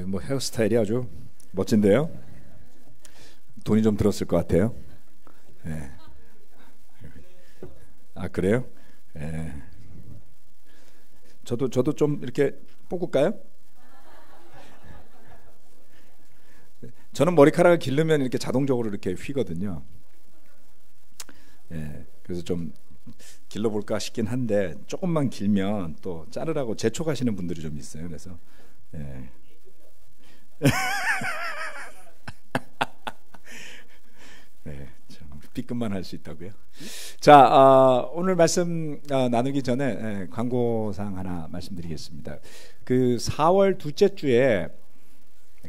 뭐 헤어스타일이 아주 멋진데요. 돈이 좀 들었을 것 같아요. 네. 아, 그래요? 네. 저도 좀 이렇게 뽑을까요? 저는 머리카락을 기르면 이렇게 자동적으로 이렇게 휘거든요. 예, 그래서 좀 길러볼까 싶긴 한데 조금만 길면 또 자르라고 재촉하시는 분들이 좀 있어요. 그래서 예. 네, 참 B급만 할 수 있다고요. 자, 오늘 말씀 나누기 전에 광고사항 하나 말씀드리겠습니다. 그 4월 둘째 주에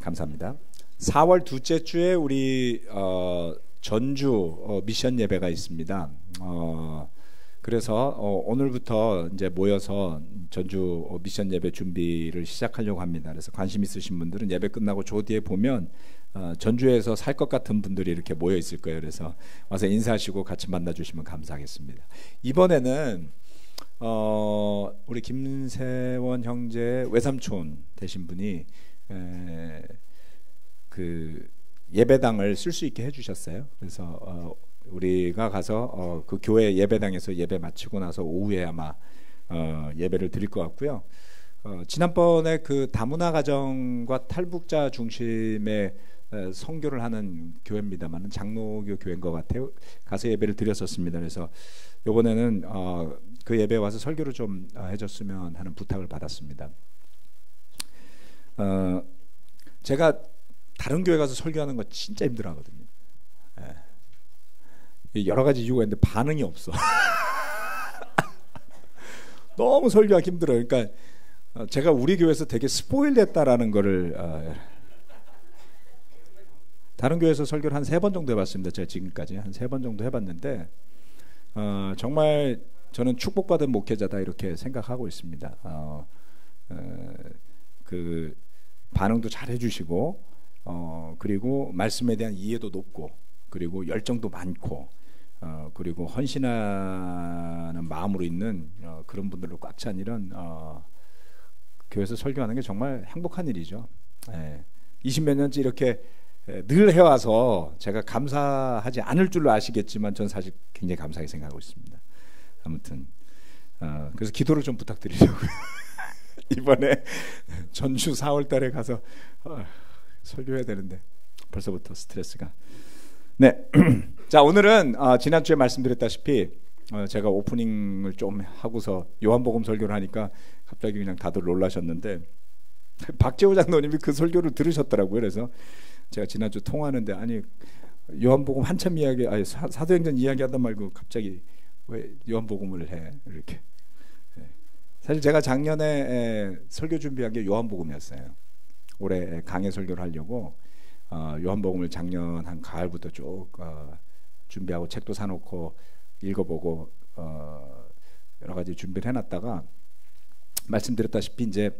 감사합니다. 4월 둘째 주에 우리 전주 미션 예배가 있습니다. 그래서 오늘부터 이제 모여서 전주 미션 예배 준비를 시작하려고 합니다. 그래서 관심 있으신 분들은 예배 끝나고 저 뒤에 보면 전주에서 살 것 같은 분들이 이렇게 모여 있을 거예요. 그래서 와서 인사하시고 같이 만나주시면 감사하겠습니다. 이번에는 우리 김세원 형제 외삼촌 되신 분이 그 예배당을 쓸 수 있게 해주셨어요. 그래서 우리가 가서 그 교회 예배당에서 예배 마치고 나서 오후에 아마 예배를 드릴 것 같고요. 지난번에 그 다문화 가정과 탈북자 중심의 선교를 하는 교회입니다만 장로교 교회인 것 같아요. 가서 예배를 드렸었습니다. 그래서 이번에는 그 예배 와서 설교를 좀 해줬으면 하는 부탁을 받았습니다. 제가 다른 교회 가서 설교하는 거 진짜 힘들어하거든요. 여러 가지 이유가 있는데 반응이 없어. 너무 설교하기 힘들어요. 그러니까 제가 우리 교회에서 되게 스포일 됐다라는 거를 다른 교회에서 설교를 한 3번 정도 해봤습니다. 제가 지금까지 한 3번 정도 해봤는데 정말 저는 축복받은 목회자다 이렇게 생각하고 있습니다. 그 반응도 잘 해주시고 그리고 말씀에 대한 이해도 높고 그리고 열정도 많고 그리고 헌신하는 마음으로 있는 그런 분들로 꽉 찬 이런 교회에서 설교하는 게 정말 행복한 일이죠. 20몇 년째 이렇게 늘 해와서 제가 감사하지 않을 줄로 아시겠지만 전 사실 굉장히 감사하게 생각하고 있습니다. 아무튼 그래서 기도를 좀 부탁드리려고요. 이번에 전주 4월 달에 가서 설교해야 되는데 벌써부터 스트레스가. 네. 자, 오늘은 지난주에 말씀드렸다시피 제가 오프닝을 좀 하고서 요한복음 설교를 하니까 갑자기 그냥 다들 놀라셨는데 박재호 장로님이 그 설교를 들으셨더라고요. 그래서 제가 지난주 통화하는데 아니 요한복음 한참 이야기 사도행전 이야기하다 말고 갑자기 왜 요한복음을 해 이렇게. 사실 제가 작년에 설교 준비한 게 요한복음이었어요. 올해 강해 설교를 하려고 요한복음을 작년 한 가을부터 쭉 준비하고 책도 사놓고 읽어보고 여러 가지 준비를 해놨다가 말씀드렸다시피 이제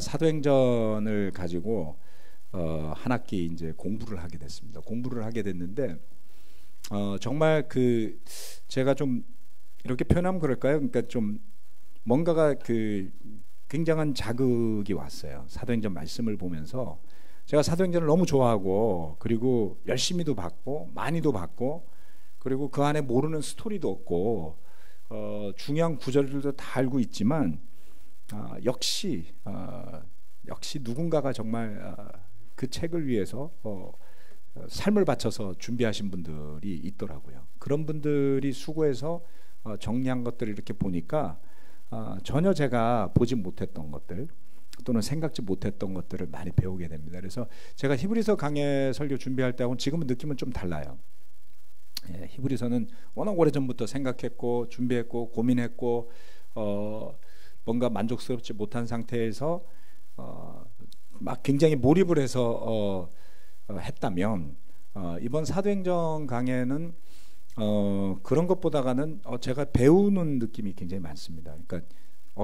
사도행전을 가지고 한 학기 이제 공부를 하게 됐습니다. 공부를 하게 됐는데 정말 그 제가 좀 이렇게 표현하면 그럴까요? 그러니까 좀 뭔가가 그 굉장한 자극이 왔어요. 사도행전 말씀을 보면서 제가 사도행전을 너무 좋아하고 그리고 열심히도 받고 많이도 받고 그리고 그 안에 모르는 스토리도 없고 중요한 구절들도 다 알고 있지만 역시 누군가가 정말 그 책을 위해서 삶을 바쳐서 준비하신 분들이 있더라고요. 그런 분들이 수고해서 정리한 것들을 이렇게 보니까 전혀 제가 보지 못했던 것들 또는 생각지 못했던 것들을 많이 배우게 됩니다. 그래서 제가 히브리서 강해 설교 준비할 때하고는 지금은 느낌은 좀 달라요. 히브리서는 워낙 오래전부터 생각했고 준비했고 고민했고 뭔가 만족스럽지 못한 상태에서 막 굉장히 몰입을 해서 했다면 이번 사도행전 강해는 그런 것보다는 제가 배우는 느낌이 굉장히 많습니다. 그러니까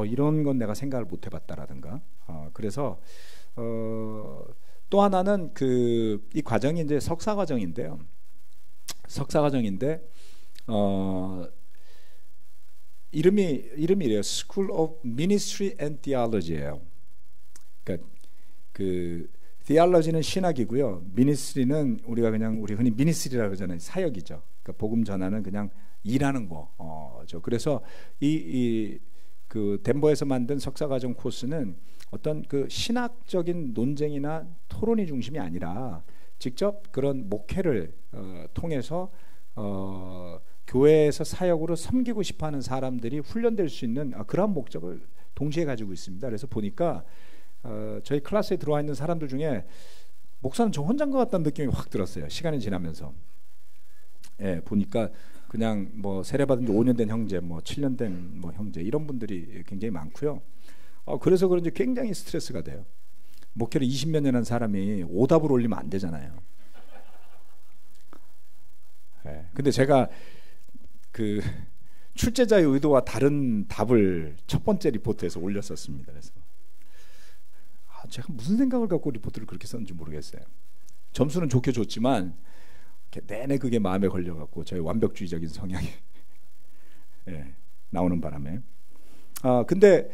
이런 건 내가 생각을 못 해봤다라든가 그래서 또 하나는 이 과정이 이제 석사 과정인데요. 석사 과정인데 이름이 이래요. School of Ministry and Theology예요. 그러니까 그 theology는 신학이고요. ministry는 우리가 그냥 우리 흔히 ministry라고 그러잖아요. 사역이죠. 그러니까 복음 전하는 그냥 일하는 거. 그래서 그 덴버에서 만든 석사과정 코스는 어떤 그 신학적인 논쟁이나 토론이 중심이 아니라 직접 그런 목회를 통해서 교회에서 사역으로 섬기고 싶어하는 사람들이 훈련될 수 있는 그러한 목적을 동시에 가지고 있습니다. 그래서 보니까 저희 클래스에 들어와 있는 사람들 중에 목사는 저 혼자인 것 같다는 느낌이 확 들었어요. 시간이 지나면서. 예, 보니까 그냥 뭐 세례받은 지 5년 된 형제, 뭐 7년 된 뭐 형제 이런 분들이 굉장히 많고요. 그래서 그런지 굉장히 스트레스가 돼요. 목회를 20몇 년 한 사람이 오답을 올리면 안 되잖아요. 예, 근데 제가 그 출제자의 의도와 다른 답을 첫 번째 리포트에서 올렸었습니다. 그래서 제가 무슨 생각을 갖고 리포트를 그렇게 썼는지 모르겠어요. 점수는 좋게 줬지만 내내 그게 마음에 걸려갖고 저의 완벽주의적인 성향이 예, 나오는 바람에 근데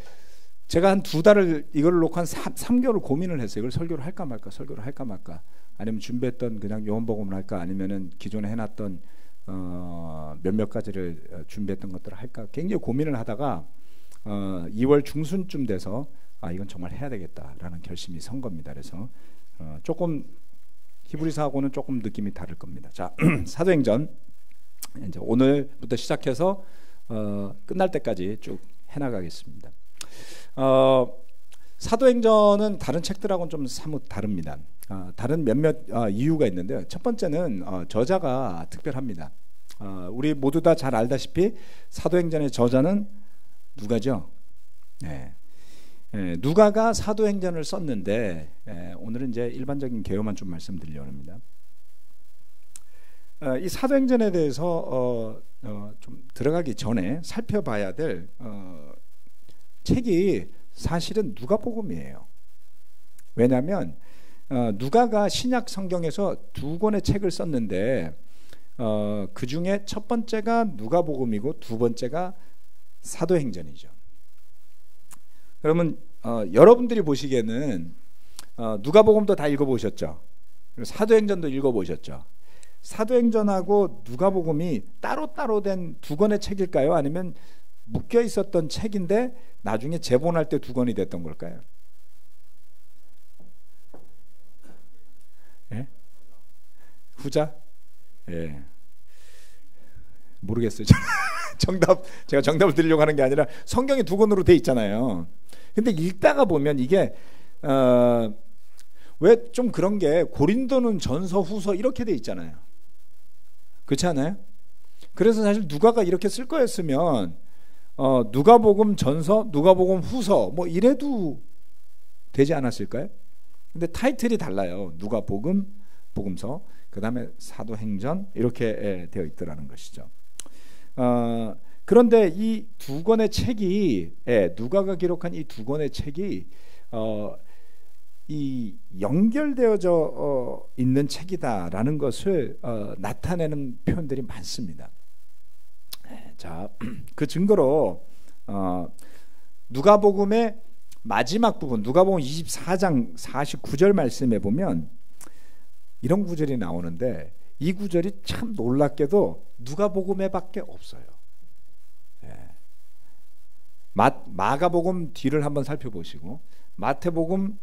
제가 한 2달을 이걸 놓고 한 3개월을 고민을 했어요. 이걸 설교를 할까 말까, 설교를 할까 말까, 아니면 준비했던 그냥 요한복음을 할까, 아니면은 기존에 해놨던 몇몇 가지를 준비했던 것들을 할까 굉장히 고민을 하다가 2월 중순쯤 돼서 이건 정말 해야 되겠다라는 결심이 선 겁니다. 그래서 조금 히브리서하고는 조금 느낌이 다를 겁니다. 자, 사도행전 이제 오늘부터 시작해서 끝날 때까지 쭉 해나가겠습니다. 사도행전은 다른 책들하고는 좀 사뭇 다릅니다. 다른 몇몇 이유가 있는데요. 첫 번째는 저자가 특별합니다. 우리 모두 다 잘 알다시피 사도행전의 저자는 누가죠? 네. 누가가 사도행전을 썼는데 오늘은 이제 일반적인 개요만 좀 말씀드리려고 합니다. 이 사도행전에 대해서 좀 들어가기 전에 살펴봐야 될 책이 사실은 누가복음이에요. 왜냐하면 누가가 신약 성경에서 2권의 책을 썼는데 그 중에 첫 번째가 누가복음이고 두 번째가 사도행전이죠. 그러면 여러분들이 보시기에는 누가복음도 다 읽어보셨죠? 그리고 사도행전도 읽어보셨죠? 사도행전하고 누가복음이 따로따로 된 2권의 책일까요? 아니면 묶여 있었던 책인데 나중에 재본할 때 2권이 됐던 걸까요? 예? 후자? 예. 모르겠어요. 제가 정답을 드리려고 하는 게 아니라 성경이 2권으로 돼 있잖아요. 근데 읽다가 보면 이게 왜 좀 그런 게 고린도는 전서 후서 이렇게 돼 있잖아요. 그렇지 않아요? 그래서 사실 누가가 이렇게 쓸 거였으면 누가복음 전서, 누가복음 후서 뭐 이래도 되지 않았을까요? 근데 타이틀이 달라요. 누가복음, 복음서, 그 다음에 사도행전 이렇게 되어 있더라는 것이죠. 그런데 이 2권의 책이 누가가 기록한 이 2권의 책이 이 연결되어져 있는 책이다라는 것을 나타내는 표현들이 많습니다. 자, 그 증거로 누가복음의 마지막 부분, 누가복음 24장 49절 말씀에 보면 이런 구절이 나오는데 이 구절이 참 놀랍게도 누가복음에밖에 없어요. 마가복음 뒤를 한번 살펴보시고 마태복음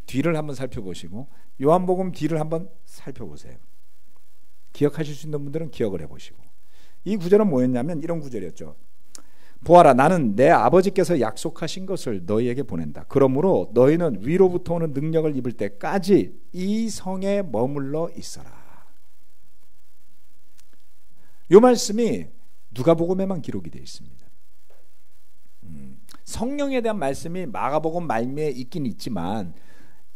뒤를 한번 살펴보시고 요한복음 뒤를 한번 살펴보세요. 기억하실 수 있는 분들은 기억을 해보시고 이 구절은 뭐였냐면 이런 구절이었죠. 보아라, 나는 내 아버지께서 약속하신 것을 너희에게 보낸다. 그러므로 너희는 위로부터 오는 능력을 입을 때까지 이 성에 머물러 있어라. 이 말씀이 누가복음에만 기록이 되어 있습니다. 성령에 대한 말씀이 마가복음 말미에 있긴 있지만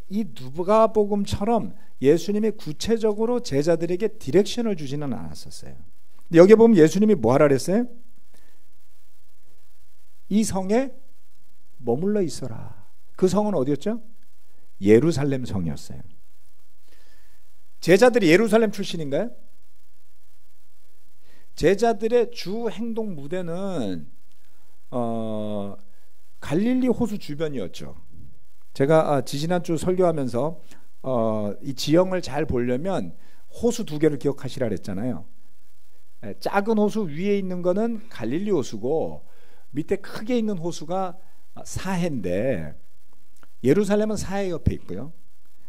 이 누가복음처럼 예수님이 구체적으로 제자들에게 디렉션을 주지는 않았었어요. 근데 여기 보면 예수님이 뭐 하라 그랬어요? 이 성에 머물러 있어라. 그 성은 어디였죠? 예루살렘 성이었어요. 제자들이 예루살렘 출신인가요? 제자들의 주 행동 무대는 갈릴리 호수 주변이었죠. 제가 지지난주 설교하면서 이 지형을 잘 보려면 호수 두 개를 기억하시라 그랬잖아요. 작은 호수 위에 있는 거는 갈릴리 호수고 밑에 크게 있는 호수가 사해인데, 예루살렘은 사해 옆에 있고요.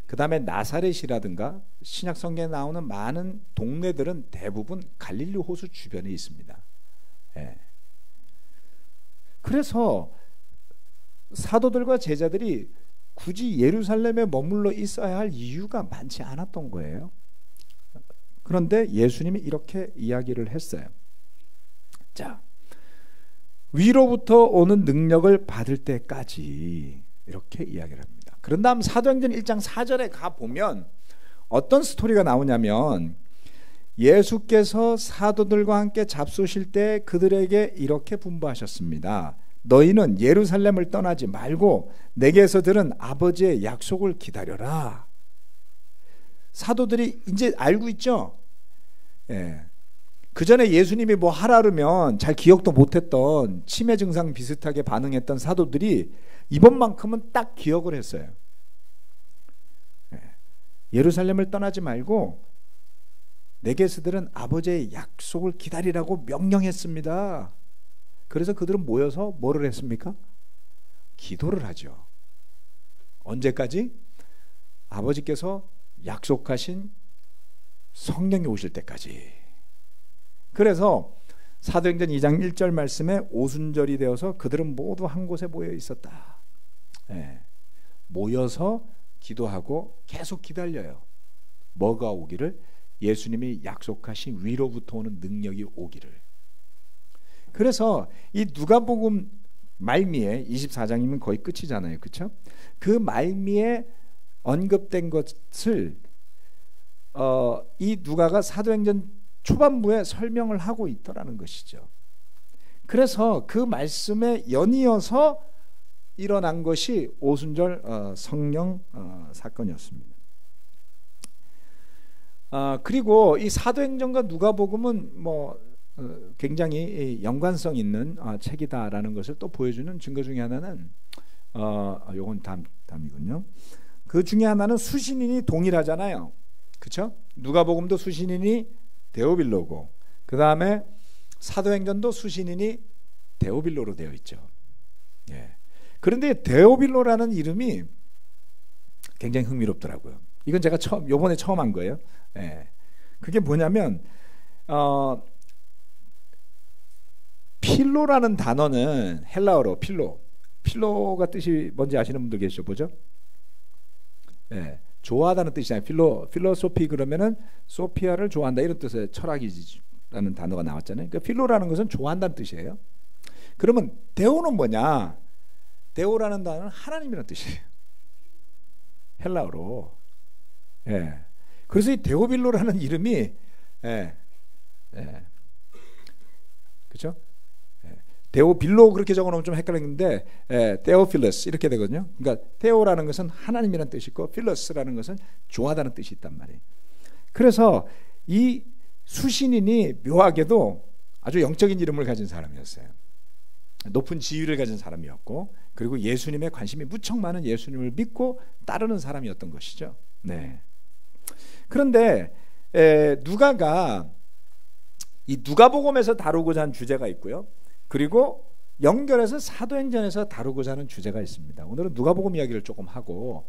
그 다음에 나사렛이라든가 신약 성경에 나오는 많은 동네들은 대부분 갈릴리 호수 주변에 있습니다. 그래서 사도들과 제자들이 굳이 예루살렘에 머물러 있어야 할 이유가 많지 않았던 거예요. 그런데 예수님이 이렇게 이야기를 했어요. 자, 위로부터 오는 능력을 받을 때까지 이렇게 이야기를 합니다. 그런 다음 사도행전 1장 4절에 가보면 어떤 스토리가 나오냐면, 예수께서 사도들과 함께 잡수실 때 그들에게 이렇게 분부하셨습니다. 너희는 예루살렘을 떠나지 말고 내게서 들은 아버지의 약속을 기다려라. 사도들이 이제 알고 있죠. 그 전에 예수님이 뭐 하라 그러면 잘 기억도 못했던 치매 증상 비슷하게 반응했던 사도들이 이번만큼은 딱 기억을 했어요. 예루살렘을 떠나지 말고 내게서 들은 아버지의 약속을 기다리라고 명령했습니다. 그래서 그들은 모여서 뭐를 했습니까? 기도를 하죠. 언제까지? 아버지께서 약속하신 성령이 오실 때까지. 그래서 사도행전 2장 1절 말씀에 오순절이 되어서 그들은 모두 한 곳에 모여 있었다. 모여서 기도하고 계속 기다려요. 뭐가 오기를? 예수님이 약속하신 위로부터 오는 능력이 오기를. 그래서 이 누가복음 말미에 24장이면 거의 끝이잖아요. 그렇죠? 그 말미에 언급된 것을 이 누가가 사도행전 초반부에 설명을 하고 있더라는 것이죠. 그래서 그 말씀에 연이어서 일어난 것이 오순절 성령 사건이었습니다. 그리고 이 사도행전과 누가복음은 뭐 굉장히 연관성 있는 책이다라는 것을 또 보여주는 증거 중에 하나는 요건 다음이군요. 그 중에 하나는 수신인이 동일하잖아요. 그렇죠? 누가복음도 수신인이 데오빌로고, 그 다음에 사도행전도 수신인이 데오빌로로 되어 있죠. 그런데 데오빌로라는 이름이 굉장히 흥미롭더라고요. 이건 제가 요번에 처음 한 거예요. 그게 뭐냐면 필로라는 단어는 헬라어로 필로가 뜻이 뭔지 아시는 분들 계시죠? 보죠? 좋아하다는 뜻이잖아요. 필로소피 그러면은 소피아를 좋아한다 이런 뜻의 철학이라는 단어가 나왔잖아요. 그러니까 필로라는 것은 좋아한다는 뜻이에요. 그러면 데오는 뭐냐? 데오라는 단어는 하나님이라는 뜻이에요. 헬라어로. 그래서 이 데오빌로라는 이름이 그렇죠? 데오빌로 그렇게 적어놓으면 좀 헷갈리는데 데오필러스 이렇게 되거든요. 그러니까 데오라는 것은 하나님이라는 뜻이 있고 필러스라는 것은 좋아하다는 뜻이 있단 말이에요. 그래서 이 수신인이 묘하게도 아주 영적인 이름을 가진 사람이었어요. 높은 지위를 가진 사람이었고, 그리고 예수님에 관심이 무척 많은, 예수님을 믿고 따르는 사람이었던 것이죠. 그런데 누가가 이 누가복음에서 다루고자 하는 주제가 있고요. 그리고 연결해서 사도행전에서 다루고자 하는 주제가 있습니다. 오늘은 누가복음 이야기를 조금 하고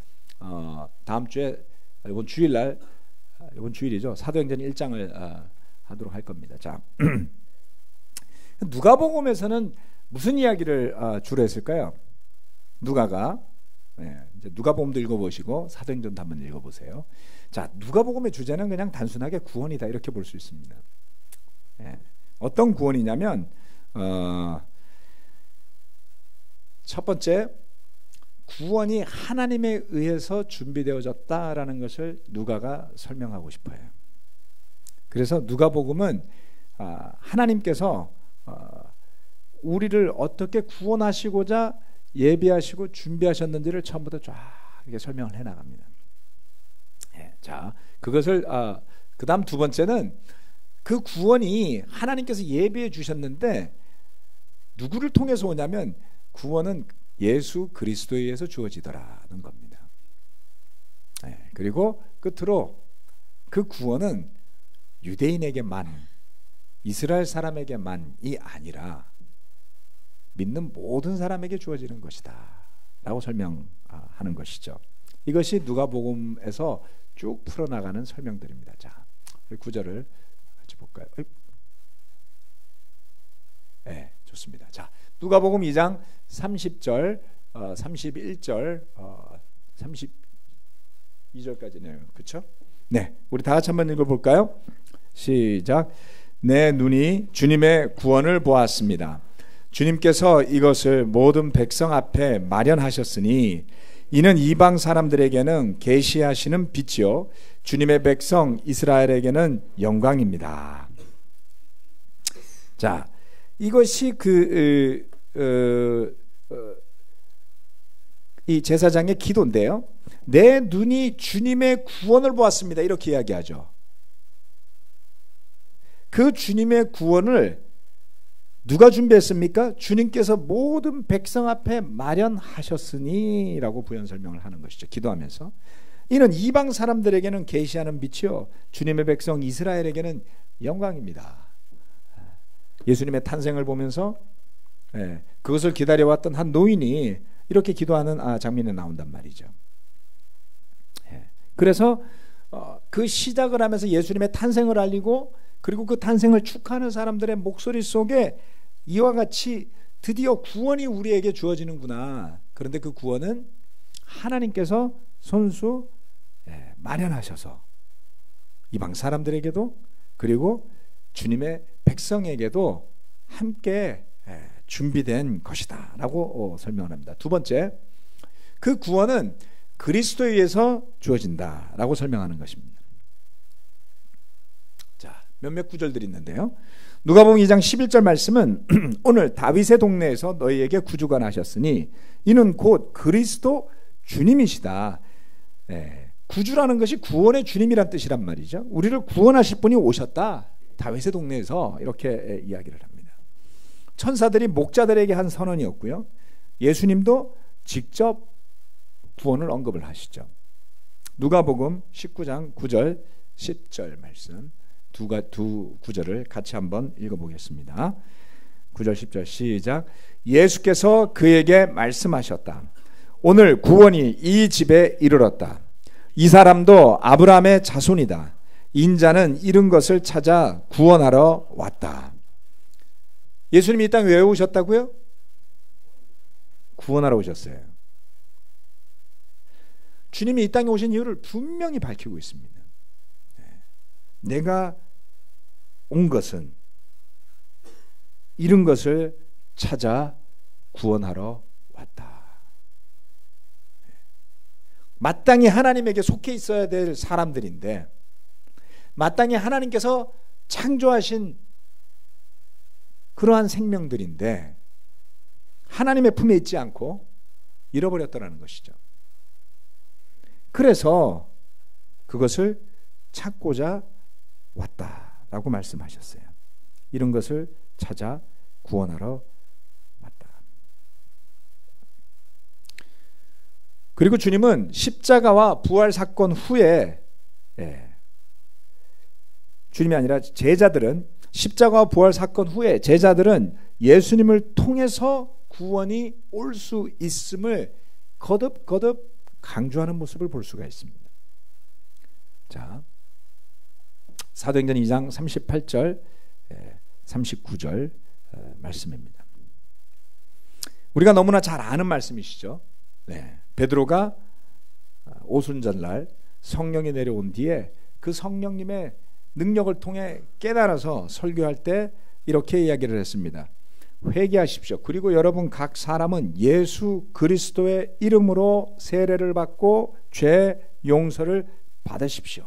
다음 주에 이번 주일이죠. 사도행전 1장을 하도록 할 겁니다. 자, 누가복음에서는 무슨 이야기를 주로 했을까요? 누가가 이제 누가복음도 읽어보시고 사도행전도 한번 읽어보세요. 자, 누가복음의 주제는 그냥 단순하게 구원이다 이렇게 볼 수 있습니다. 어떤 구원이냐면 첫 번째, 구원이 하나님에 의해서 준비되어졌다라는 것을 누가가 설명하고 싶어요. 그래서 누가복음은 하나님께서 우리를 어떻게 구원하시고자 예비하시고 준비하셨는지를 처음부터 쫙 이렇게 설명을 해나갑니다. 자, 그것을 그 다음 두 번째는 그 구원이 하나님께서 예비해 주셨는데 누구를 통해서 오냐면 구원은 예수 그리스도에 의해서 주어지더라는 겁니다. 그리고 끝으로 그 구원은 유대인에게만, 이스라엘 사람에게만이 아니라 믿는 모든 사람에게 주어지는 것이다 라고 설명하는 것이죠. 이것이 누가복음에서 쭉 풀어나가는 설명들입니다. 자, 구절을 같이 볼까요? 네, 좋습니다. 자, 누가복음 2장 30절, 31절, 32절까지네요. 그렇죠? 네, 우리 다 같이 한번 읽어볼까요? 시작. 내 눈이 주님의 구원을 보았습니다. 주님께서 이것을 모든 백성 앞에 마련하셨으니 이는 이방 사람들에게는 계시하시는 빛이요 주님의 백성 이스라엘에게는 영광입니다. 자, 이것이 이 제사장의 기도인데요. 내 눈이 주님의 구원을 보았습니다. 이렇게 이야기하죠. 그 주님의 구원을 누가 준비했습니까? 주님께서 모든 백성 앞에 마련하셨으니 라고 부연 설명을 하는 것이죠. 기도하면서 이는 이방 사람들에게는 계시하는 빛이요 주님의 백성 이스라엘에게는 영광입니다. 예수님의 탄생을 보면서 그것을 기다려왔던 한 노인이 이렇게 기도하는 장면이 나온단 말이죠. 그래서 그 시작을 하면서 예수님의 탄생을 알리고 그리고 그 탄생을 축하하는 사람들의 목소리 속에 이와 같이 드디어 구원이 우리에게 주어지는구나. 그런데 그 구원은 하나님께서 손수 마련하셔서 이방 사람들에게도 그리고 주님의 백성에게도 함께 준비된 것이다 라고 설명을 합니다. 두 번째, 그 구원은 그리스도에 의해서 주어진다 라고 설명하는 것입니다. 자, 몇몇 구절들이 있는데요. 누가복음 2장 11절 말씀은 오늘 다윗의 동네에서 너희에게 구주가 나셨으니 이는 곧 그리스도 주님이시다. 구주라는 것이 구원의 주님이란 뜻이란 말이죠. 우리를 구원하실 분이 오셨다. 다윗의 동네에서 이렇게 이야기를 합니다. 천사들이 목자들에게 한 선언이었고요. 예수님도 직접 구원을 언급을 하시죠. 누가복음 19장 9절 10절 말씀 두 구절을 같이 한번 읽어보겠습니다. 9절 10절 시작. 예수께서 그에게 말씀하셨다. 오늘 구원이 이 집에 이르렀다. 이 사람도 아브라함의 자손이다. 인자는 잃은 것을 찾아 구원하러 왔다. 예수님이 이 땅에 왜 오셨다고요? 구원하러 오셨어요. 주님이 이 땅에 오신 이유를 분명히 밝히고 있습니다. 내가 온 것은 잃은 것을 찾아 구원하러 왔다. 마땅히 하나님에게 속해 있어야 될 사람들인데 마땅히 하나님께서 창조하신 그러한 생명들인데 하나님의 품에 있지 않고 잃어버렸다는 것이죠. 그래서 그것을 찾고자 왔다라고 말씀하셨어요. 이런 것을 찾아 구원하러 왔다. 그리고 주님은 십자가와 부활 사건 후에 주님이 아니라 제자들은 십자가와 부활 사건 후에 제자들은 예수님을 통해서 구원이 올 수 있음을 거듭거듭 강조하는 모습을 볼 수가 있습니다. 자, 사도행전 2장 38절 39절 말씀입니다. 우리가 너무나 잘 아는 말씀이시죠. 베드로가 오순절날 성령이 내려온 뒤에 그 성령님의 능력을 통해 깨달아서 설교할 때 이렇게 이야기를 했습니다. 회개하십시오. 그리고 여러분 각 사람은 예수 그리스도의 이름으로 세례를 받고 죄 용서를 받으십시오.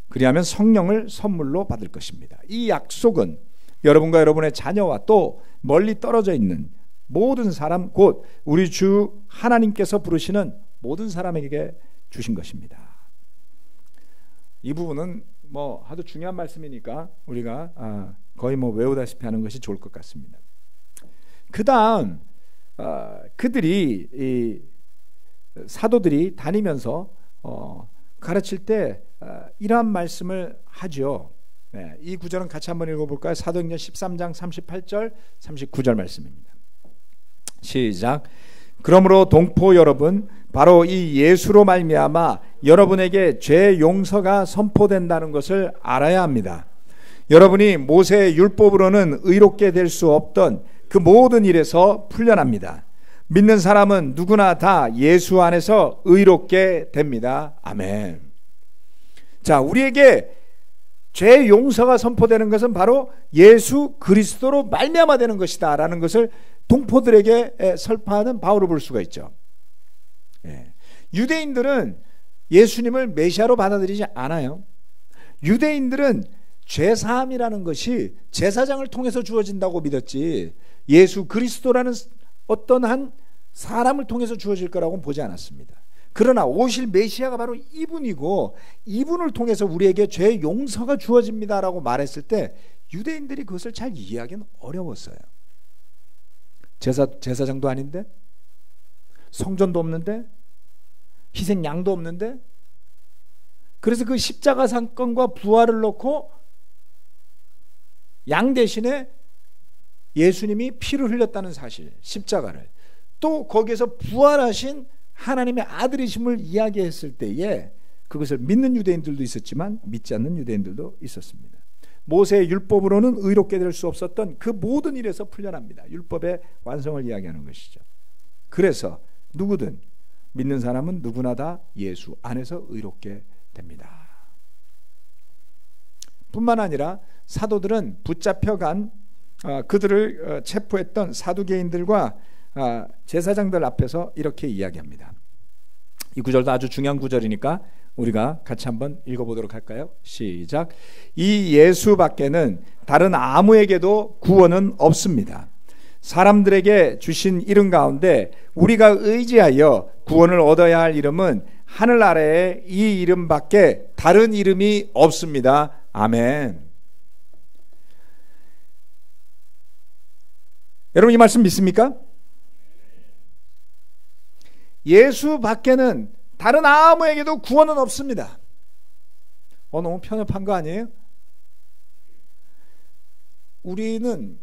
그리하면 성령을 선물로 받을 것입니다. 이 약속은 여러분과 여러분의 자녀와 또 멀리 떨어져 있는 모든 사람, 곧 우리 주 하나님께서 부르시는 모든 사람에게 주신 것입니다. 이 부분은 하도 중요한 말씀이니까 우리가 거의 외우다시피 하는 것이 좋을 것 같습니다. 그 다음 그들이 이 사도들이 다니면서 가르칠 때 이러한 말씀을 하죠. 네, 이 구절은 같이 한번 읽어볼까요? 사도행전 13장 38절 39절 말씀입니다. 시작. 그러므로 동포 여러분, 바로 이 예수로 말미암아 여러분에게 죄 용서가 선포된다는 것을 알아야 합니다. 여러분이 모세의 율법으로는 의롭게 될 수 없던 그 모든 일에서 풀려납니다. 믿는 사람은 누구나 다 예수 안에서 의롭게 됩니다. 아멘. 자, 우리에게 죄 용서가 선포되는 것은 바로 예수 그리스도로 말미암아 되는 것이다 라는 것을 동포들에게 설파하는 바울을 볼 수가 있죠. 유대인들은 예수님을 메시아로 받아들이지 않아요. 유대인들은 죄사함이라는 것이 제사장을 통해서 주어진다고 믿었지 예수 그리스도라는 어떤 한 사람을 통해서 주어질 거라고는 보지 않았습니다. 그러나 오실 메시아가 바로 이분이고 이분을 통해서 우리에게 죄 용서가 주어집니다라고 말했을 때 유대인들이 그것을 잘 이해하기는 어려웠어요. 제사장도 아닌데, 성전도 없는데, 희생양도 없는데, 그래서 그 십자가 사건과 부활을 놓고 양 대신에 예수님이 피를 흘렸다는 사실, 십자가를, 또 거기에서 부활하신 하나님의 아들이심을 이야기했을 때에 그것을 믿는 유대인들도 있었지만 믿지 않는 유대인들도 있었습니다. 모세의 율법으로는 의롭게 될 수 없었던 그 모든 일에서 풀려납니다. 율법의 완성을 이야기하는 것이죠. 그래서 누구든 믿는 사람은 누구나 다 예수 안에서 의롭게 됩니다. 뿐만 아니라 사도들은 붙잡혀간 그들을 체포했던 사두개인들과 제사장들 앞에서 이렇게 이야기합니다. 이 구절도 아주 중요한 구절이니까 우리가 같이 한번 읽어보도록 할까요? 시작. 이 예수 밖에는 다른 아무에게도 구원은 없습니다. 사람들에게 주신 이름 가운데 우리가 의지하여 구원을 얻어야 할 이름은 하늘 아래에 이 이름밖에 다른 이름이 없습니다. 아멘. 여러분 이 말씀 믿습니까? 예수 밖에는 다른 아무에게도 구원은 없습니다. 너무 편협한 거 아니에요? 우리는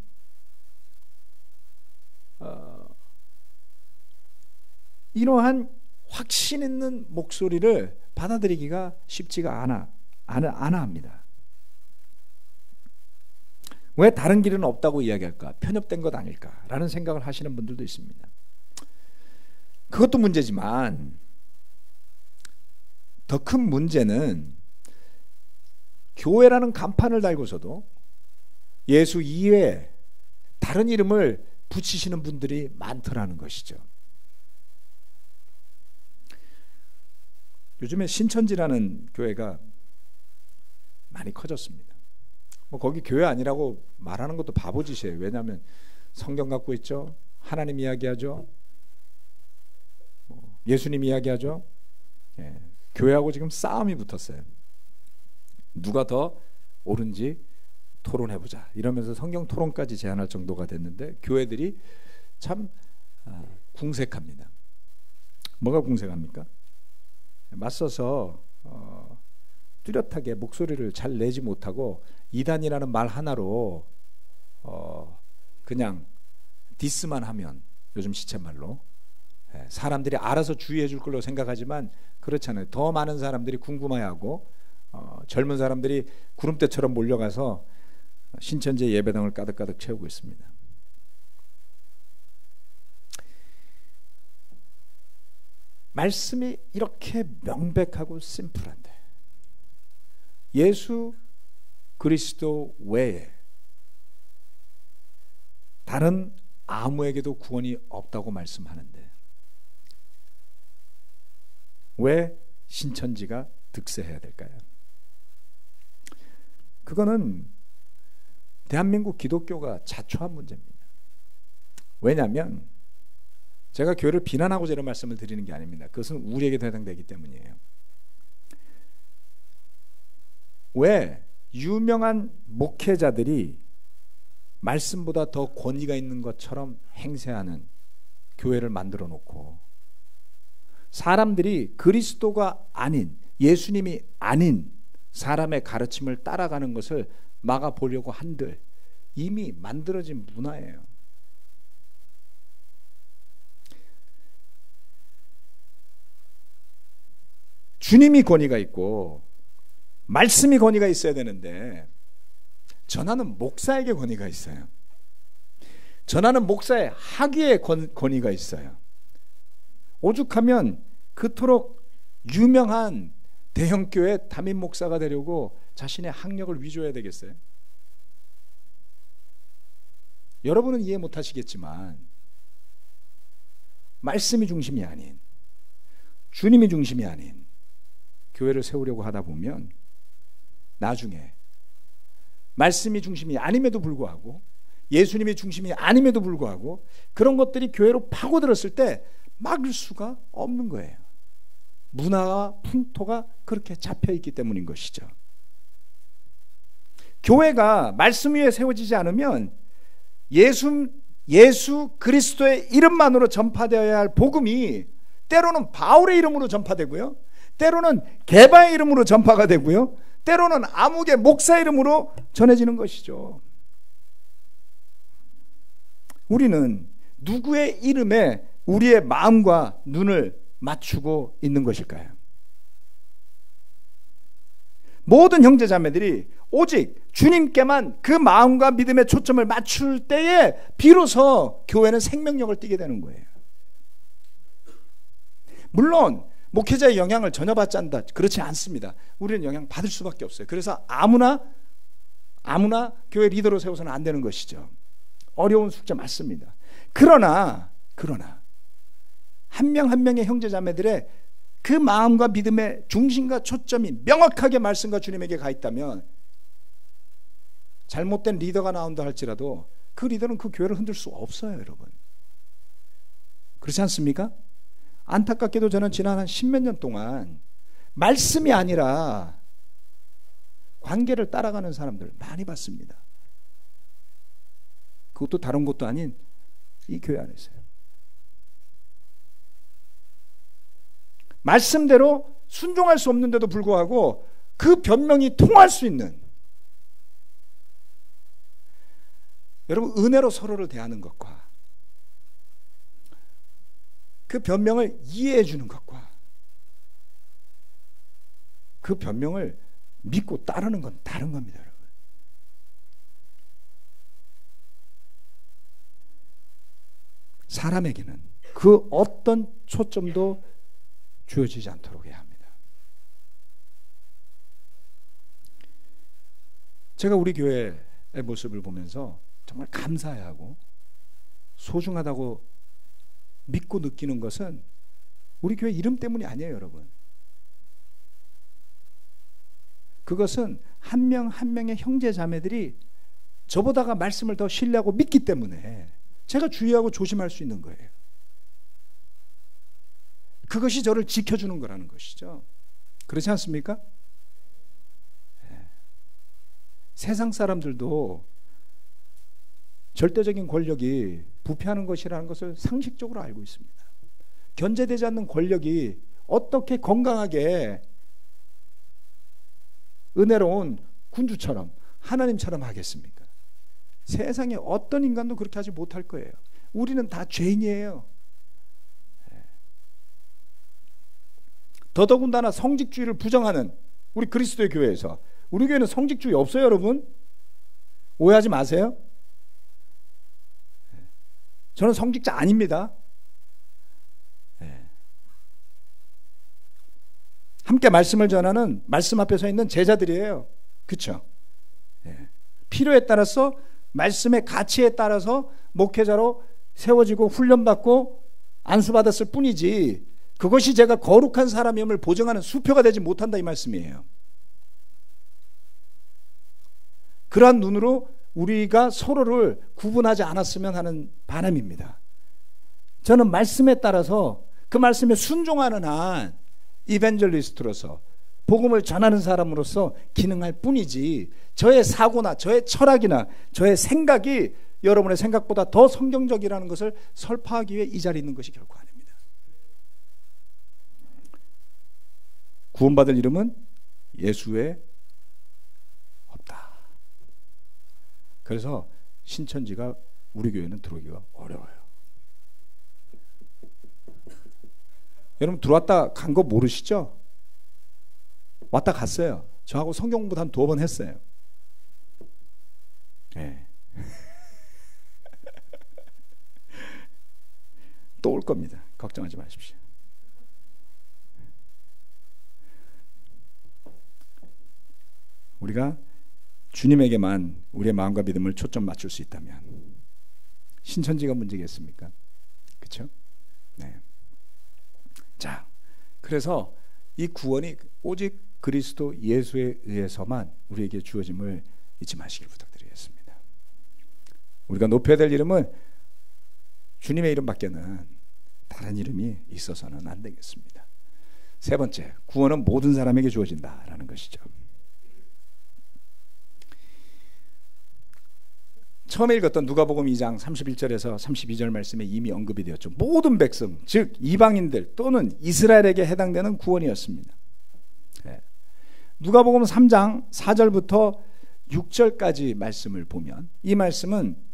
이러한 확신 있는 목소리를 받아들이기가 쉽지가 않아 합니다. 왜 다른 길은 없다고 이야기할까? 편협된 것 아닐까라는 생각을 하시는 분들도 있습니다. 그것도 문제지만 더 큰 문제는 교회라는 간판을 달고서도 예수 이외에 다른 이름을 붙이시는 분들이 많더라는 것이죠. 요즘에 신천지라는 교회가 많이 커졌습니다. 거기 교회 아니라고 말하는 것도 바보짓이에요. 왜냐하면 성경 갖고 있죠. 하나님 이야기하죠. 예수님 이야기하죠. 교회하고 지금 싸움이 붙었어요. 누가 더 옳은지 토론해보자 이러면서 성경 토론까지 제안할 정도가 됐는데 교회들이 참 궁색합니다. 뭐가 궁색합니까? 맞서서 뚜렷하게 목소리를 잘 내지 못하고 이단이라는 말 하나로 그냥 디스만 하면, 요즘 시쳇말로 사람들이 알아서 주의해 줄 걸로 생각하지만 그렇잖아요. 더 많은 사람들이 궁금해하고 젊은 사람들이 구름대처럼 몰려가서 신천지 예배당을 가득가득 채우고 있습니다. 말씀이 이렇게 명백하고 심플한데 예수 그리스도 외에 다른 아무에게도 구원이 없다고 말씀하는데 왜 신천지가 득세해야 될까요? 그거는 대한민국 기독교가 자초한 문제입니다. 왜냐하면 제가 교회를 비난하고자 이런 말씀을 드리는 게 아닙니다. 그것은 우리에게 해당되기 때문이에요. 왜 유명한 목회자들이 말씀보다 더 권위가 있는 것처럼 행세하는 교회를 만들어 놓고 사람들이 그리스도가 아닌, 예수님이 아닌 사람의 가르침을 따라가는 것을 막아보려고 한들 이미 만들어진 문화예요. 주님이 권위가 있고 말씀이 권위가 있어야 되는데 전하는 목사에게 권위가 있어요. 전하는 목사의 학위에 권위가 있어요. 오죽하면 그토록 유명한 대형교회 담임 목사가 되려고 자신의 학력을 위조해야 되겠어요? 여러분은 이해 못하시겠지만 말씀이 중심이 아닌, 주님이 중심이 아닌 교회를 세우려고 하다 보면 나중에 말씀이 중심이 아님에도 불구하고, 예수님이 중심이 아님에도 불구하고 그런 것들이 교회로 파고들었을 때 막을 수가 없는 거예요. 문화와 풍토가 그렇게 잡혀있기 때문인 것이죠. 교회가 말씀 위에 세워지지 않으면 예수 그리스도의 이름만으로 전파되어야 할 복음이 때로는 바울의 이름으로 전파되고요, 때로는 게바의 이름으로 전파가 되고요, 때로는 아무개 목사 이름으로 전해지는 것이죠. 우리는 누구의 이름에 우리의 마음과 눈을 맞추고 있는 것일까요? 모든 형제자매들이 오직 주님께만 그 마음과 믿음의 초점을 맞출 때에 비로소 교회는 생명력을 띠게 되는 거예요. 물론 목회자의 영향을 전혀 받지 않는다, 그렇지 않습니다. 우리는 영향 받을 수밖에 없어요. 그래서 아무나 교회 리더로 세워서는 안 되는 것이죠. 어려운 숙제 맞습니다. 그러나 한 명 한 명의 형제자매들의 그 마음과 믿음의 중심과 초점이 명확하게 말씀과 주님에게 가 있다면 잘못된 리더가 나온다 할지라도 그 리더는 그 교회를 흔들 수 없어요, 여러분. 그렇지 않습니까? 안타깝게도 저는 지난 한 10몇 년 동안 말씀이 아니라 관계를 따라가는 사람들 많이 봤습니다. 그것도 다른 곳도 아닌 이 교회 안에서요. 말씀대로 순종할 수 없는데도 불구하고 그 변명이 통할 수 있는, 여러분, 은혜로 서로를 대하는 것과 그 변명을 이해해 주는 것과 그 변명을 믿고 따르는 건 다른 겁니다, 여러분. 사람에게는 그 어떤 초점도 주어지지 않도록 해야 합니다. 제가 우리 교회의 모습을 보면서 정말 감사해하고 소중하다고 믿고 느끼는 것은 우리 교회 이름 때문이 아니에요, 여러분. 그것은 한 명 한 명의 형제 자매들이 저보다가 말씀을 더 신뢰하고 믿기 때문에 제가 주의하고 조심할 수 있는 거예요. 그것이 저를 지켜주는 거라는 것이죠. 그렇지 않습니까? 네. 세상 사람들도 절대적인 권력이 부패하는 것이라는 것을 상식적으로 알고 있습니다. 견제되지 않는 권력이 어떻게 건강하게 은혜로운 군주처럼 하나님처럼 하겠습니까? 세상에 어떤 인간도 그렇게 하지 못할 거예요. 우리는 다 죄인이에요. 더더군다나 성직주의를 부정하는 우리 그리스도의 교회에서, 우리 교회는 성직주의 없어요, 여러분. 오해하지 마세요. 저는 성직자 아닙니다. 함께 말씀을 전하는 말씀 앞에 서 있는 제자들이에요. 그렇죠? 필요에 따라서, 말씀의 가치에 따라서 목회자로 세워지고 훈련받고 안수받았을 뿐이지, 그것이 제가 거룩한 사람임을 보증하는 수표가 되지 못한다, 이 말씀이에요. 그러한 눈으로 우리가 서로를 구분하지 않았으면 하는 바람입니다. 저는 말씀에 따라서 그 말씀에 순종하는 한 이벤젤리스트로서, 복음을 전하는 사람으로서 기능할 뿐이지, 저의 사고나 저의 철학이나 저의 생각이 여러분의 생각보다 더 성경적이라는 것을 설파하기 위해 이 자리에 있는 것이 결코 아닙니다. 구원받을 이름은 예수 외에 없다. 그래서 신천지가 우리 교회는 들어오기가 어려워요. 여러분 들어왔다 간 거 모르시죠? 왔다 갔어요. 저하고 성경 공부도 한 2번 했어요. 네. 또 올 겁니다. 걱정하지 마십시오. 우리가 주님에게만 우리의 마음과 믿음을 초점 맞출 수 있다면 신천지가 문제겠습니까? 그렇죠? 네. 자, 그래서 이 구원이 오직 그리스도 예수에 의해서만 우리에게 주어짐을 잊지 마시길 부탁드리겠습니다. 우리가 높여야 될 이름은 주님의 이름밖에는 다른 이름이 있어서는 안 되겠습니다. 세 번째, 구원은 모든 사람에게 주어진다라는 것이죠. 처음에 읽었던 누가복음 2장 31절에서 32절 말씀에 이미 언급이 되었죠. 모든 백성, 즉 이방인들 또는 이스라엘에게 해당되는 구원이었습니다. 네. 누가복음 3장 4절부터 6절까지 말씀을 보면 이 말씀은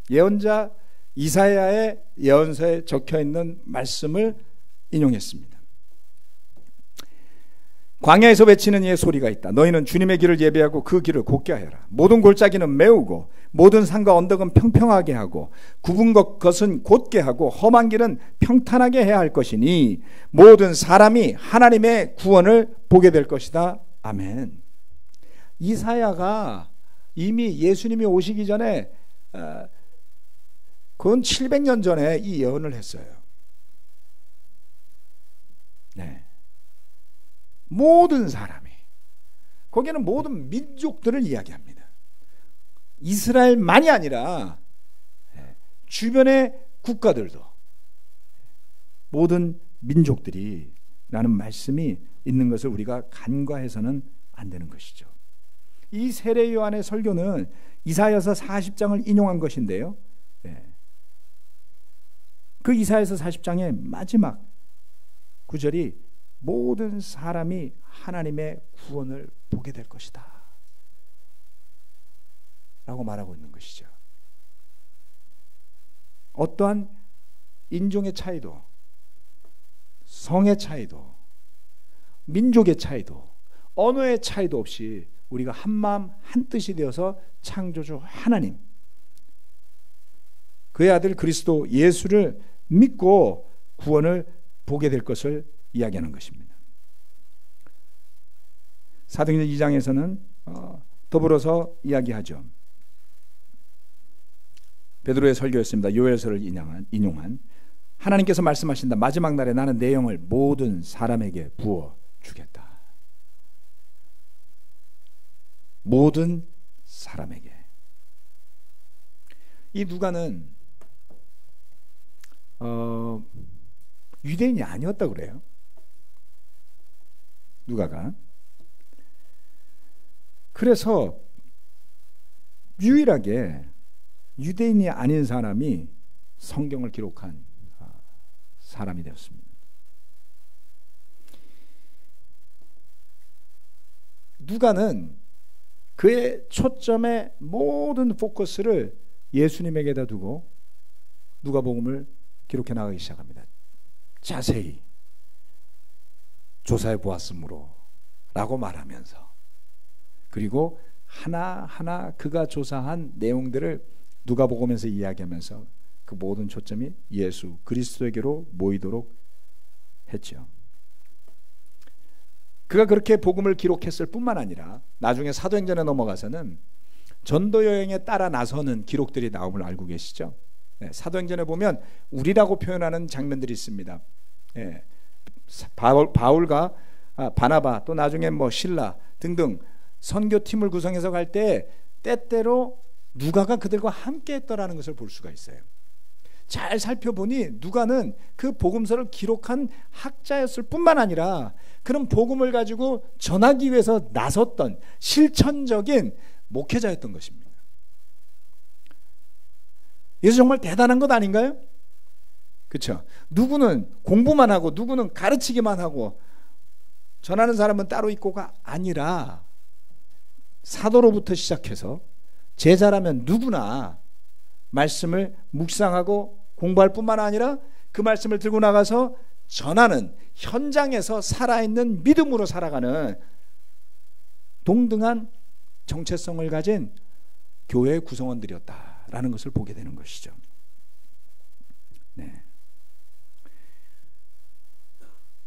예언자 이사야의 예언서에 적혀있는 말씀을 인용했습니다. 광야에서 외치는 이의 소리가 있다. 너희는 주님의 길을 예비하고 그 길을 곧게 하여라. 모든 골짜기는 메우고 모든 산과 언덕은 평평하게 하고 굽은 것은 곧게 하고 험한 길은 평탄하게 해야 할 것이니 모든 사람이 하나님의 구원을 보게 될 것이다. 아멘. 이사야가 이미 예수님이 오시기 전에 그건 700년 전에 이 예언을 했어요. 네. 모든 사람이, 거기는 모든 민족들을 이야기합니다. 이스라엘만이 아니라 주변의 국가들도, 모든 민족들이 라는 말씀이 있는 것을 우리가 간과해서는 안 되는 것이죠. 이 세례 요한의 설교는 이사야서 40장을 인용한 것인데요, 그 이사야서 40장의 마지막 구절이 모든 사람이 하나님의 구원을 보게 될 것이다 라고 말하고 있는 것이죠. 어떠한 인종의 차이도, 성의 차이도, 민족의 차이도, 언어의 차이도 없이 우리가 한마음 한뜻이 되어서 창조주 하나님, 그의 아들 그리스도 예수를 믿고 구원을 보게 될 것을 이야기하는 것입니다. 사도행전 2장에서는 더불어서 이야기하죠. 베드로의 설교였습니다. 요엘서를 인용한 하나님께서 말씀하신다. 마지막 날에 나는 내 영을 모든 사람에게 부어주겠다. 모든 사람에게. 이 누가는 유대인이 아니었다고 그래요. 누가가. 그래서 유일하게 유대인이 아닌 사람이 성경을 기록한 사람이 되었습니다. 누가는 그의 초점의 모든 포커스를 예수님에게다 두고 누가복음을 기록해 나가기 시작합니다. 자세히 조사해 보았으므로 라고 말하면서, 그리고 하나하나 그가 조사한 내용들을 누가복음에서 이야기하면서 그 모든 초점이 예수 그리스도에게로 모이도록 했죠. 그가 그렇게 복음을 기록했을 뿐만 아니라 나중에 사도행전에 넘어가서는 전도 여행에 따라 나서는 기록들이 나옴을 알고 계시죠? 사도행전에 보면 우리라고 표현하는 장면들이 있습니다. 바울과 바나바, 또 나중에 실라 등등 선교팀을 구성해서 갈 때 때때로 누가가 그들과 함께 했더라는 것을 볼 수가 있어요. 잘 살펴보니 누가는 그 복음서를 기록한 학자였을 뿐만 아니라 그런 복음을 가지고 전하기 위해서 나섰던 실천적인 목회자였던 것입니다. 예수 정말 대단한 것 아닌가요? 그렇죠? 누구는 공부만 하고 누구는 가르치기만 하고 전하는 사람은 따로 있고가 아니라 사도로부터 시작해서 제자라면 누구나 말씀을 묵상하고 공부할 뿐만 아니라 그 말씀을 들고 나가서 전하는, 현장에서 살아있는 믿음으로 살아가는 동등한 정체성을 가진 교회의 구성원들이었다라는 것을 보게 되는 것이죠. 네.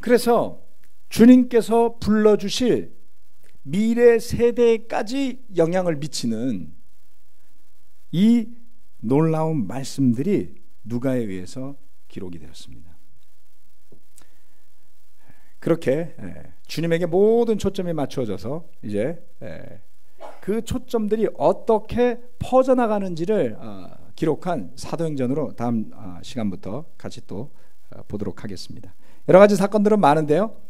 그래서 주님께서 불러주실 미래 세대까지 영향을 미치는 이 놀라운 말씀들이 누가에 의해서 기록이 되었습니다. 그렇게 주님에게 모든 초점이 맞춰져서 이제 그 초점들이 어떻게 퍼져나가는지를 기록한 사도행전으로 다음 시간부터 같이 또 보도록 하겠습니다. 여러 가지 사건들은 많은데요.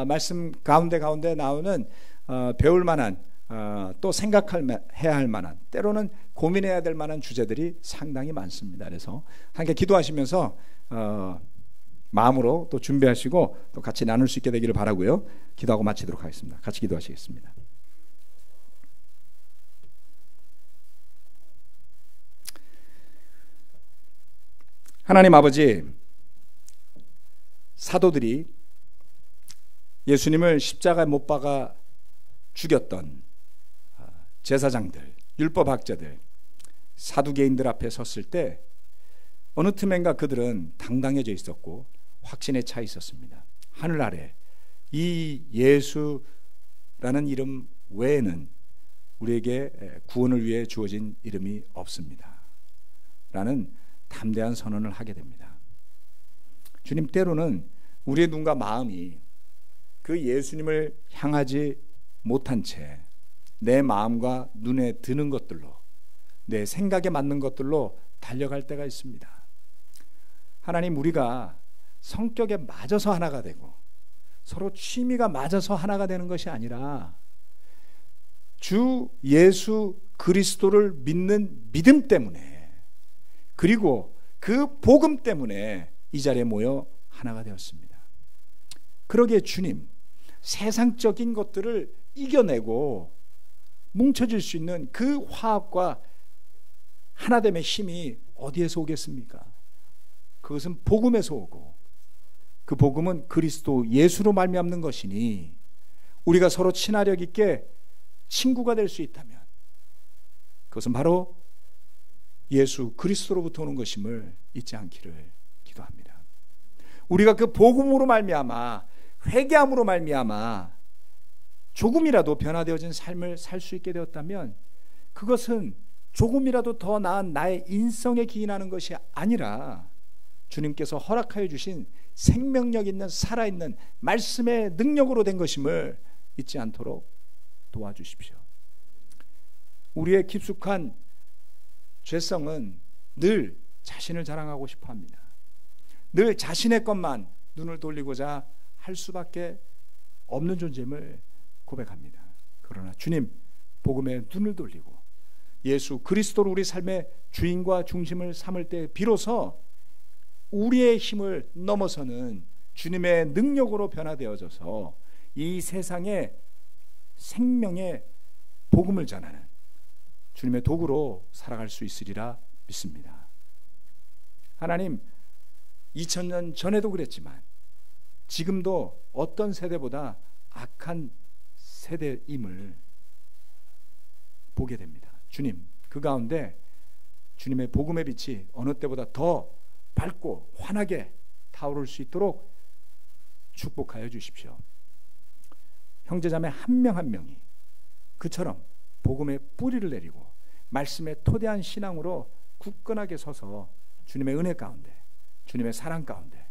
말씀 가운데 나오는 배울 만한 또 생각해야 할 만한, 때로는 고민해야 될 만한 주제들이 상당히 많습니다. 그래서 함께 기도하시면서 마음으로 또 준비하시고 또 같이 나눌 수 있게 되기를 바라고요. 기도하고 마치도록 하겠습니다. 같이 기도하시겠습니다. 하나님 아버지, 사도들이 예수님을 십자가에 못 박아 죽였던 제사장들, 율법학자들, 사두개인들 앞에 섰을 때 어느 틈엔가 그들은 당당해져 있었고 확신에 차 있었습니다. 하늘 아래 이 예수라는 이름 외에는 우리에게 구원을 위해 주어진 이름이 없습니다 라는 담대한 선언을 하게 됩니다. 주님, 때로는 우리의 눈과 마음이 그 예수님을 향하지 못한 채 내 마음과 눈에 드는 것들로, 내 생각에 맞는 것들로 달려갈 때가 있습니다. 하나님, 우리가 성격에 맞아서 하나가 되고 서로 취미가 맞아서 하나가 되는 것이 아니라 주 예수 그리스도를 믿는 믿음 때문에, 그리고 그 복음 때문에 이 자리에 모여 하나가 되었습니다. 그러기에 주님, 세상적인 것들을 이겨내고 뭉쳐질 수 있는 그 화합과 하나됨의 힘이 어디에서 오겠습니까? 그것은 복음에서 오고, 그 복음은 그리스도 예수로 말미암는 것이니 우리가 서로 친화력 있게 친구가 될 수 있다면 그것은 바로 예수 그리스도로부터 오는 것임을 잊지 않기를 기도합니다. 우리가 그 복음으로 말미암아, 회개함으로 말미암아 조금이라도 변화되어진 삶을 살 수 있게 되었다면 그것은 조금이라도 더 나은 나의 인성에 기인하는 것이 아니라 주님께서 허락하여 주신 생명력 있는 살아있는 말씀의 능력으로 된 것임을 잊지 않도록 도와주십시오. 우리의 깊숙한 죄성은 늘 자신을 자랑하고 싶어합니다. 늘 자신의 것만 눈을 돌리고자 할 수밖에 없는 존재임을 고백합니다. 그러나 주님, 복음에 눈을 돌리고 예수 그리스도를 우리 삶의 주인과 중심을 삼을 때 비로소 우리의 힘을 넘어서는 주님의 능력으로 변화되어져서 이 세상에 생명의 복음을 전하는 주님의 도구로 살아갈 수 있으리라 믿습니다. 하나님, 2000년 전에도 그랬지만 지금도 어떤 세대보다 악한 세대임을 보게 됩니다. 주님, 그 가운데 주님의 복음의 빛이 어느 때보다 더 밝고 환하게 타오를 수 있도록 축복하여 주십시오. 형제자매 한 명 한 명이 그처럼 복음의 뿌리를 내리고 말씀에 토대한 신앙으로 굳건하게 서서 주님의 은혜 가운데, 주님의 사랑 가운데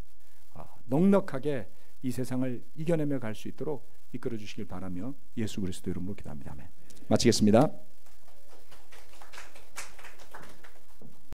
넉넉하게 이 세상을 이겨내며 갈 수 있도록 이끌어 주시길 바라며 예수 그리스도 이름으로 기도합니다. 아멘. 마치겠습니다.